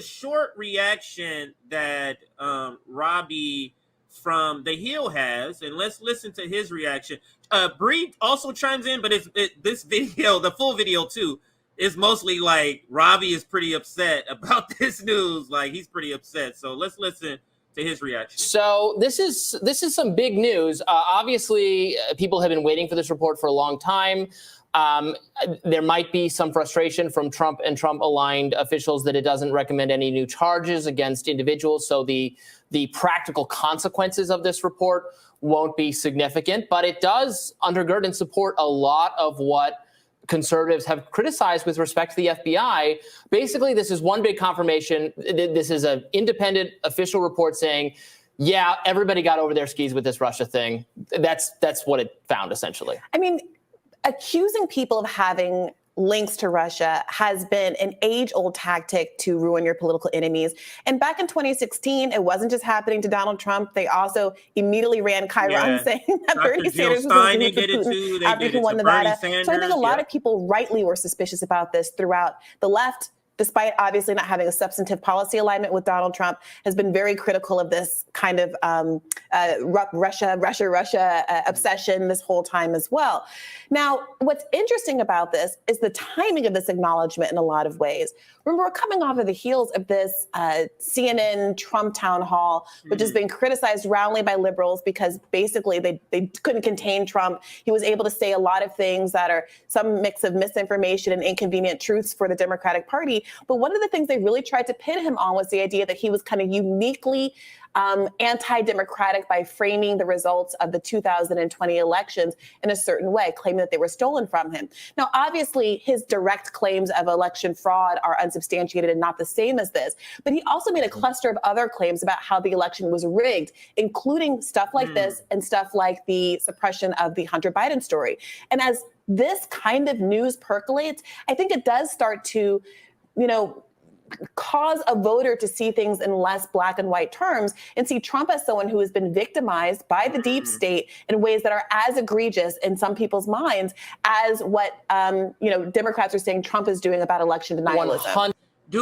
short reaction that Robby from The Hill has, and let's listen to his reaction. Bree also chimes in, but this video, the full video too, is mostly like Robby is pretty upset about this news. Like, he's pretty upset. So let's listen to his reaction. So this is some big news. Obviously, people have been waiting for this report for a long time. There might be some frustration from Trump and Trump-aligned officials that it doesn't recommend any new charges against individuals. So the practical consequences of this report won't be significant, but it does undergird and support a lot of what conservatives have criticized with respect to the FBI. Basically, this is one big confirmation. This is an independent official report saying, yeah, everybody got over their skis with this Russia thing. That's what it found, essentially. I mean, accusing people of having links to Russia has been an age-old tactic to ruin your political enemies. And back in 2016, it wasn't just happening to Donald Trump. They also immediately ran Chiron saying that Bernie Sanders was going to Putin after he won Nevada. So I think a lot of people rightly were suspicious about this throughout. The left, despite obviously not having a substantive policy alignment with Donald Trump, has been very critical of this kind of Russia obsession this whole time as well. Now, what's interesting about this is the timing of this acknowledgement in a lot of ways. Remember, we're coming off of the heels of this CNN Trump town hall, which has been criticized roundly by liberals because basically they couldn't contain Trump. He was able to say a lot of things that are some mix of misinformation and inconvenient truths for the Democratic Party. But one of the things they really tried to pin him on was the idea that he was kind of uniquely anti-democratic by framing the results of the 2020 elections in a certain way, claiming that they were stolen from him. Now, obviously, his direct claims of election fraud are unsubstantiated and not the same as this. But he also made a cluster of other claims about how the election was rigged, including stuff like this and stuff like the suppression of the Hunter Biden story. And as this kind of news percolates, I think it does start to, cause a voter to see things in less black and white terms and see Trump as someone who has been victimized by the deep state in ways that are as egregious in some people's minds as what, Democrats are saying Trump is doing about election denialism.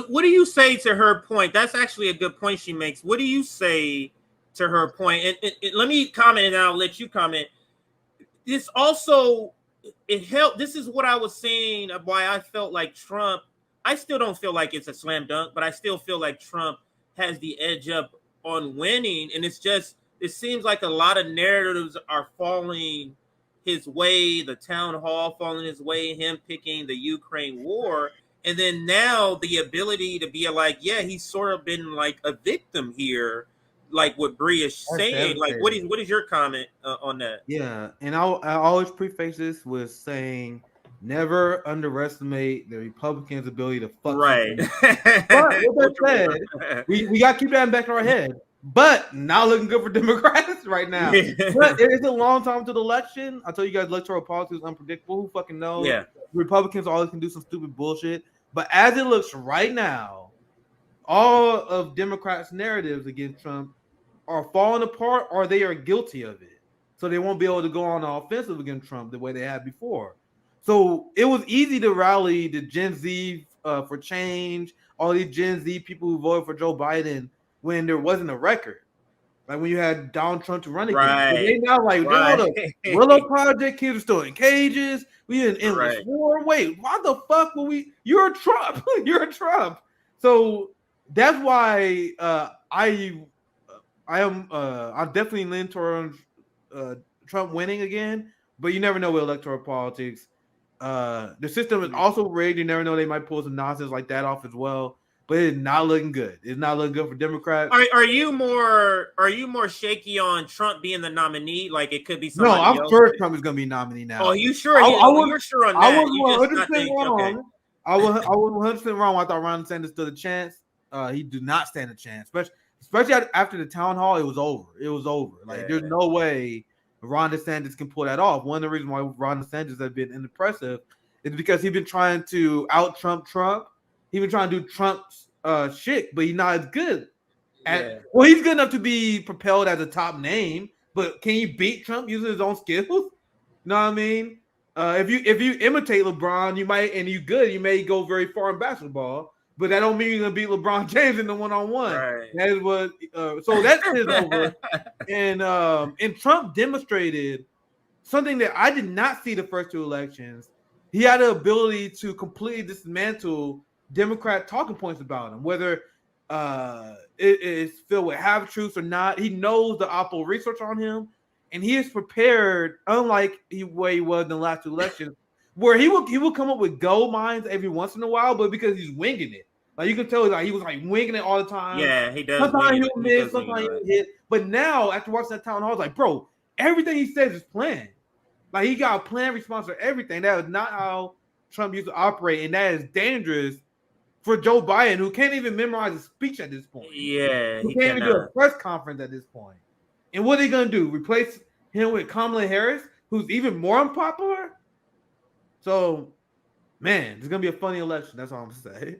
What do you say to her point? That's actually a good point she makes. What do you say to her point? And let me comment and I'll let you comment. This also, it helped. This is what I was saying, why I felt like Trump, I still don't feel like it's a slam dunk, but I still feel like Trump has the edge up on winning. And it's just, it seems like a lot of narratives are falling his way, the town hall falling his way, him picking the Ukraine war. And then now the ability to be like, yeah, he's sort of been like a victim here, like what Bree is saying. Like, what is your comment on that? Yeah, and I always preface this with saying, never underestimate the Republicans' ability to fuck. Right. But with that said, we got to keep that in the back of our head. But not looking good for Democrats right now. But it is a long time to the election. I tell you guys, electoral politics is unpredictable. Who fucking knows? Yeah. Republicans always can do some stupid bullshit. But as it looks right now, all of Democrats' narratives against Trump are falling apart, or they are guilty of it. So they won't be able to go on the offensive against Trump the way they had before. So it was easy to rally the Gen Z for change, all these Gen Z people who voted for Joe Biden when there wasn't a record. Like when you had Donald Trump to run again. Right. They now like, the Willow Project, kids are still in cages. We in endless war. Wait, why the fuck were we? You're a Trump. You're a Trump. So that's why I definitely lean towards Trump winning again. But you never know with electoral politics. The system is also rigged. You never know, they might pull some nonsense like that off as well. But it's not looking good. It's not looking good for Democrats. Are you more shaky on Trump being the nominee? Like it could be somebody else? No, I'm sure Trump is going to be nominee now. Oh, you sure? You're sure on that? I was 100% wrong. Okay. I was 100% wrong. I thought Ron DeSantis stood a chance. He did not stand a chance, especially after the town hall. It was over. Like there's no way Ron DeSantis can pull that off. One of the reasons why Ron DeSantis has been impressive is because he's been trying to out-Trump Trump. He's been trying to do Trump's shit, but he's not as good. Well, he's good enough to be propelled as a top name, but can he beat Trump using his own skills? You know what I mean? If you imitate LeBron, you might, and you may go very far in basketball. but that don't mean you're gonna beat LeBron James in the one-on-one. Right. That is what. So that is over. And Trump demonstrated something that I did not see the first two elections. He had the ability to completely dismantle Democrat talking points about him, whether it is filled with half-truths or not. He knows the Oppo research on him, and he is prepared, unlike where he was in the last two elections, where he will come up with gold mines every once in a while, but because he's winging it. Like you can tell, like he was like winging it all the time. Yeah, he does. Sometimes he'll miss, sometimes he'll hit. But now, after watching that town hall, I was like, bro, everything he says is planned. Like he got a planned response for everything. That is not how Trump used to operate, and that is dangerous for Joe Biden, who can't even memorize a speech at this point. Yeah, he can't even do a press conference at this point. And what are they gonna do? Replace him with Kamala Harris, who's even more unpopular? So, man, it's gonna be a funny election. That's all I'm gonna say.